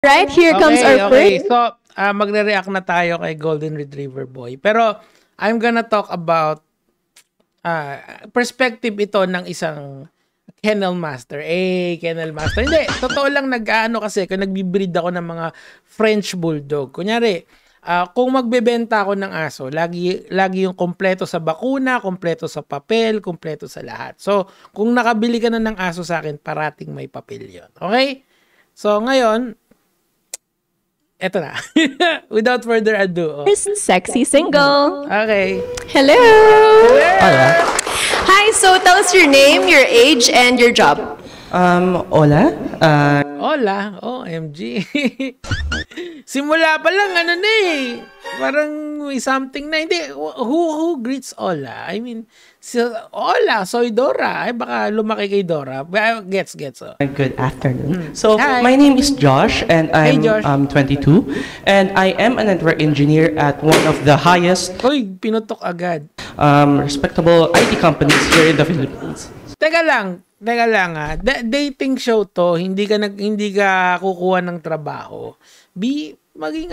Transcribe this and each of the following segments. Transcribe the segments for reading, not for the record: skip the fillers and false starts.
Right, here comes our Okay. first. So, magre-react na tayo kay Golden Retriever Boy. Pero, I'm gonna talk about perspective ito ng isang kennel master. Kennel master. Hindi, totoo lang kasi kung nagbi-breed ako ng mga French Bulldog. Kunyari, kung magbebenta ako ng aso, lagi yung kompleto sa bakuna, kompleto sa papel, kompleto sa lahat. So, kung nakabili ka na ng aso sa akin, parating may papel yun. Okay? So, ngayon, eto na. Without further ado. Sexy single. Okay. Hello. Hi, so tell us your name, your age, and your job. Hola. Hola. OMG. Simula pa lang, parang may something na. Hindi, who greets Hola? I mean, Hola, soy Dora. Ay, baka lumaki kay Dora. Gets. Oh. Good afternoon. So, Hi. my name is Josh, and I'm Josh. 22, and I am a network engineer at one of the highest Uy, pinutok agad. respectable IT companies here in the Philippines. Teka lang dating show to, hindi ka kukuha ng trabaho. Maging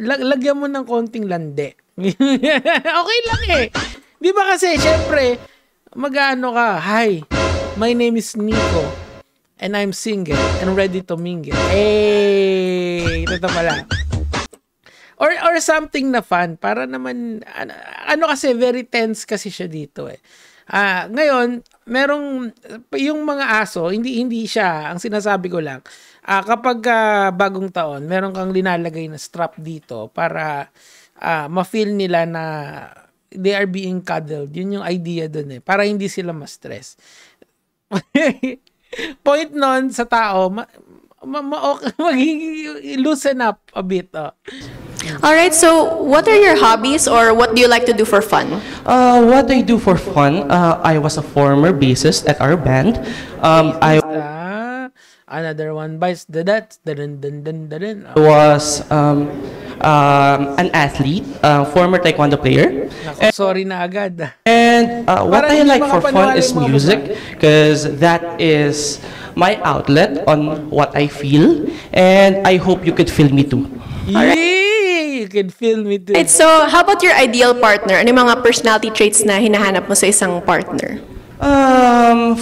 lagyan mo ng konting lande. Okay lang eh. Di ba kasi, syempre, hi, my name is Nico, and I'm single and ready to mingle. Ito pala. Or something na fun, para naman, kasi, very tense kasi siya dito eh. Ngayon, yung mga aso, hindi siya, ang sinasabi ko lang, kapag bagong taon, meron kang linalagay na strap dito para ma-feel nila na they are being cuddled. Yun yung idea dun eh, para hindi sila ma-stress. Point nun sa tao, loosen up a bit. All right, so what are your hobbies or what do you like to do for fun? What I do for fun, I was a former bassist at our band. Another one bites the dust. Was an athlete, former taekwondo player. Naku, sorry na agad. And what Parang I hindi like for fun is makapaniwala yung mga music, because that is my outlet on what I feel, and I hope you could feel me too. Yay! You can feel me too. Right, so how about your ideal partner? Ano yung mga personality traits na hinahanap mo sa isang partner?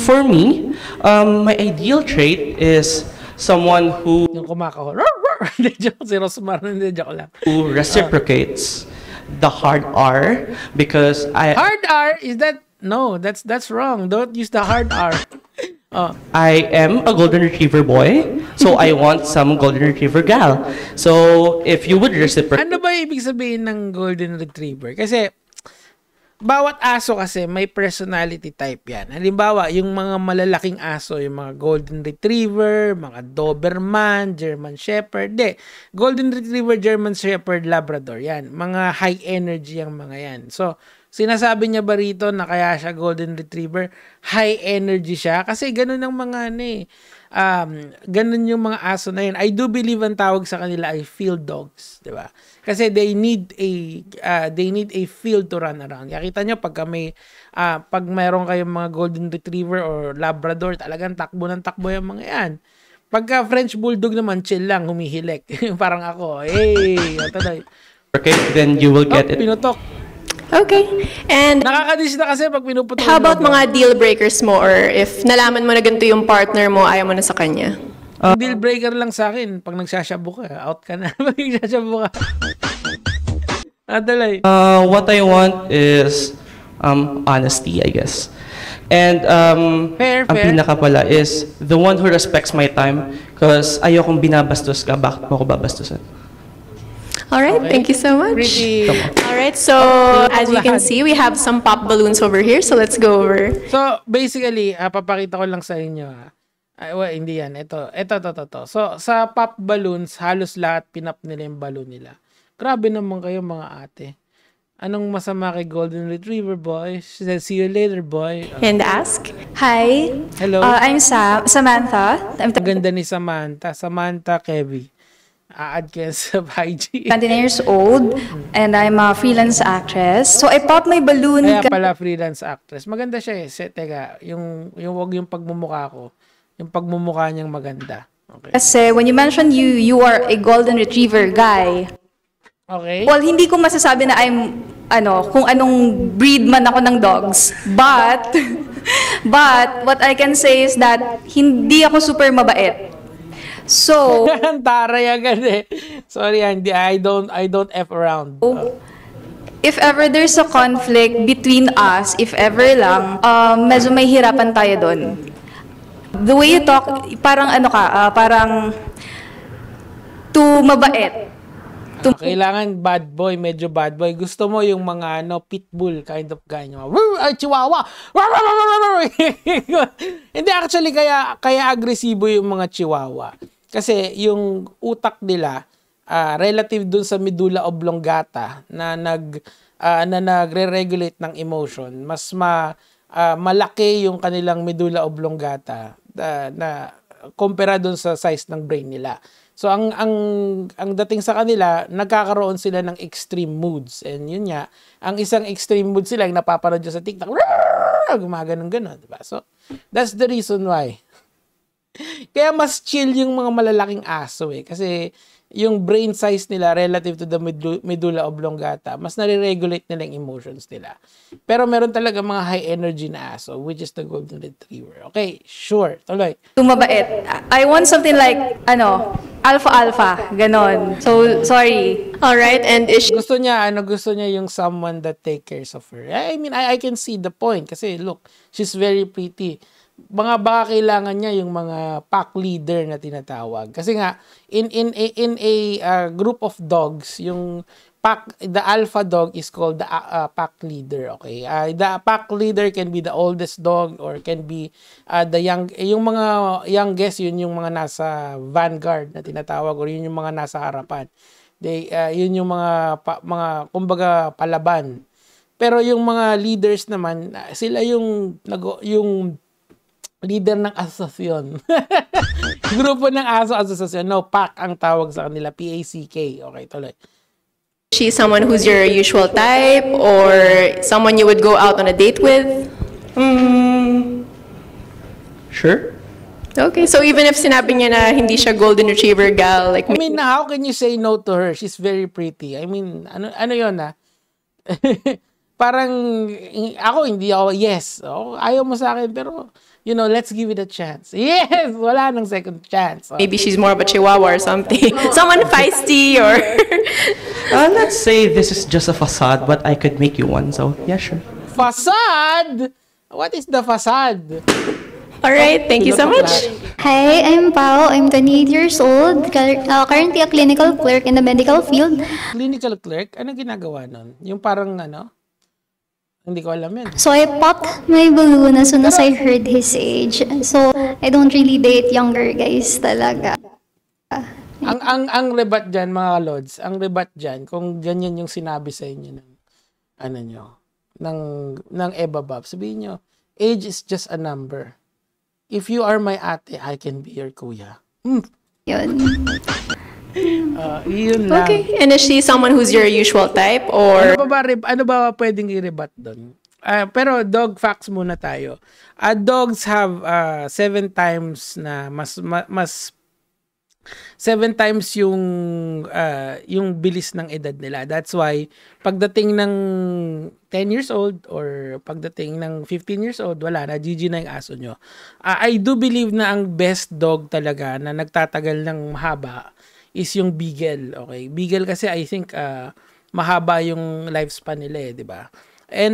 For me, my ideal trait is someone Yung kumakaho. Hindi, joke. Si Rosmar. Hindi, joke lang. who reciprocates the hard R, because Hard R? Is that... No, that's wrong. Don't use the hard R. I am a golden retriever boy, so I want some golden retriever gal. So if you would reciprocate, Ano ba ibig sabihin ng golden retriever? Kasi, bawat aso kasi may personality type yan. Halimbawa, yung mga malalaking aso, yung mga golden retriever, mga Doberman, German Shepherd. Golden retriever, German Shepherd, Labrador. Yan. Mga high energy ang mga yan. So, sinasabi niya ba rito na kaya siya golden retriever? High energy siya? Kasi ganun ang mga ganun yung mga aso na yun. I do believe ang tawag sa kanila ay field dogs, 'di ba? Kasi they need a field to run around. Kita nyo pag mayroon kayong mga golden retriever or Labrador, talagang takbo ng takbo yung mga yan. Pagka French Bulldog naman, chill lang, humihilik. Parang ako. then you will get it. Pinutok. Okay. And Nakakadis na kasi pag pinuputok. how about mga deal breakers mo, or if nalaman mo na ganito yung partner mo, ayaw mo na sa kanya? Deal breaker lang sa akin, pag nagsashabu ka, out ka na. Pag nagsashabu ka. What I want is honesty, I guess. And Fair. ang pinaka pala is the one who respects my time, because ayokong binabastos ka, bakit mo ako babastusan? All right, thank you so much. Pretty. All right, so as you can see, we have some pop balloons over here, so let's go over. So, basically, papakita ko lang sa inyo. Hindi yan. Ito. So, sa pop balloons, halos lahat pinap nila yung balloon nila. Grabe naman kayo mga ate. Anong masama kay Golden Retriever Boy? She said, see you later, boy. And ask. Hi. Hello. I'm Samantha. I'm Ganda ni Samantha. Samantha Kevy. Add ko yan sa IG. 29 years old and I'm a freelance actress. So I popped my balloon. Kaya pala freelance actress. Maganda siya eh. Teka, yung wag yung pagmumukha ko. Yung pagmumukha niyang maganda. Okay. Kasi when you mentioned you are a golden retriever guy, Okay. well, hindi ko masasabi na kung anong breed man ako ng dogs. But, what I can say is that hindi ako super mabait. So, Taray agad eh. Sorry, hindi. I don't F around. if ever there's a conflict between us, if ever lang, medyo may hirapan tayo doon. The way you talk, parang parang too mabait. Kailangan bad boy, medyo bad boy. Gusto mo yung mga pitbull kind of guy. Yung mga, chihuahua. Hindi, actually, kaya agresibo yung mga chihuahua. Kasi yung utak nila, relative dun sa medulla oblongata na nagre-regulate ng emotion, mas malaki yung kanilang medulla oblongata na kumpara dun sa size ng brain nila. So ang dating sa kanila, nagkakaroon sila ng extreme moods. And yun nga, ang isang extreme mood sila, yung napapanood dyan sa TikTok, gumaganon-ganon, diba? So that's the reason why. Kaya mas chill yung mga malalaking aso eh. Kasi yung brain size nila relative to the medulla oblongata, mas nare-regulate nila yung emotions nila. Pero meron talaga mga high energy na aso, which is the golden retriever. Okay, sure. Tuloy. Tumabait. I want something like, alpha, ganon. So, sorry. Alright, and is she Gusto niya yung someone that take cares of her. I mean, I can see the point. Kasi look, she's very pretty. Baka kailangan niya yung mga pack leader na tinatawag. Kasi nga in a group of dogs, yung the alpha dog is called the pack leader, okay? The pack leader can be the oldest dog or can be yung mga youngest, yun yung mga nasa vanguard na tinatawag or yun yung mga nasa harapan. Yun yung mga kumbaga palaban. Pero yung mga leaders naman, sila yung leader ng asosasyon. Grupo ng asosasyon. No, pack ang tawag sa kanila. PACK. Okay, tuloy. someone who's your usual type or someone you would go out on a date with? Sure. Okay, so even if sinabi niya na hindi siya golden retriever gal, like I mean, how can you say no to her? She's very pretty. I mean, ano yun Parang, hindi ako, yes. Ayaw mo sa akin, pero, let's give it a chance. Yes! Wala nang second chance. maybe she's more of a chihuahua or something. Someone feisty or... Let's say this is just a facade, but I could make you one. So, yeah, sure. Facade? What is the facade? Alright, thank you so much. Hi, I'm Pao. I'm 28 years old. Currently a clinical clerk in the medical field. Clinical clerk? Ano ginagawa nun? Yung parang hindi ko alam yun. So I popped my balloon as soon as I heard his age. So I don't really date younger guys talaga. Ang rebat dyan, mga lods, ang rebat dyan, kung ganyan yung sinabi sa inyo ng Eva Bob, sabihin nyo, age is just a number. If you are my ate, I can be your kuya. Yun. Yun lang. Okay, and is she someone who's your usual type or... Ano ba pwedeng i-rebat doon? Pero dog facts muna tayo. Dogs have 7 times na mas 7 times yung bilis ng edad nila. That's why pagdating ng 10 years old or pagdating ng 15 years old, wala na, GG na yung aso nyo. I do believe na ang best dog talaga na nagtatagal ng mahaba is yung Beagle. Okay? Beagle kasi I think mahaba yung lifespan nila di ba?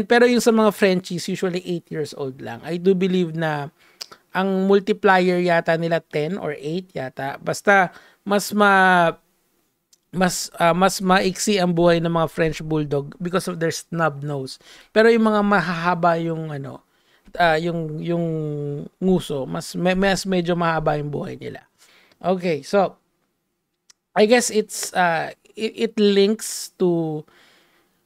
Pero yung sa mga Frenchies, usually 8 years old lang. I do believe na ang multiplier yata nila 10 or 8 yata. Basta mas maiksi ang buhay ng mga French Bulldog because of their snub nose. Pero yung mga mahahaba yung yung nguso, mas medyo mahaba yung buhay nila. Okay, so I guess it links to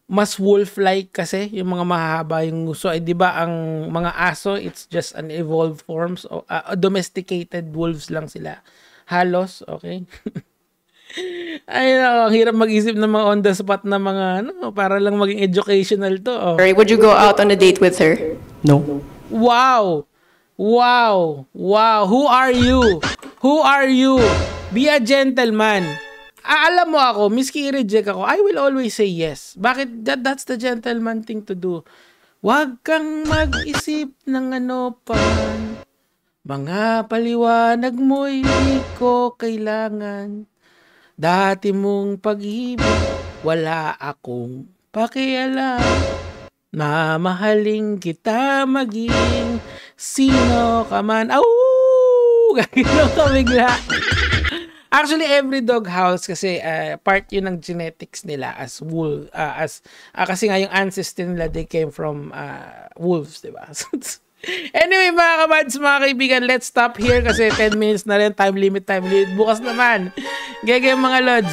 mas wolf-like kasi yung mga mahahaba yung nguso. Di ba ang mga aso, it's just an evolved forms of domesticated wolves lang sila. Halos, okay? Ay, ang hirap mag-isip ng mga on the spot na mga para lang maging educational to. Oh. Would you go out on a date with her? No. Wow! Who are you? Who are you? Be a gentleman. Alam mo ako, miski i-reject ako, I will always say yes. Bakit? That's the gentleman thing to do. Huwag kang mag-isip ng ano pa man. Mga paliwanag mo'y di ko kailangan. Dati mong pag-ibig, wala akong pakialam. Mamahaling kita maging sino ka man. Gagano ka bigla. Actually, every dog house kasi part yun ng genetics nila as wolf. Kasi nga yung ancestor nila, they came from wolves, diba? Anyway, mga kabads, mga kaibigan, let's stop here kasi 10 minutes na rin. Time limit. Bukas naman. Gege mga lods.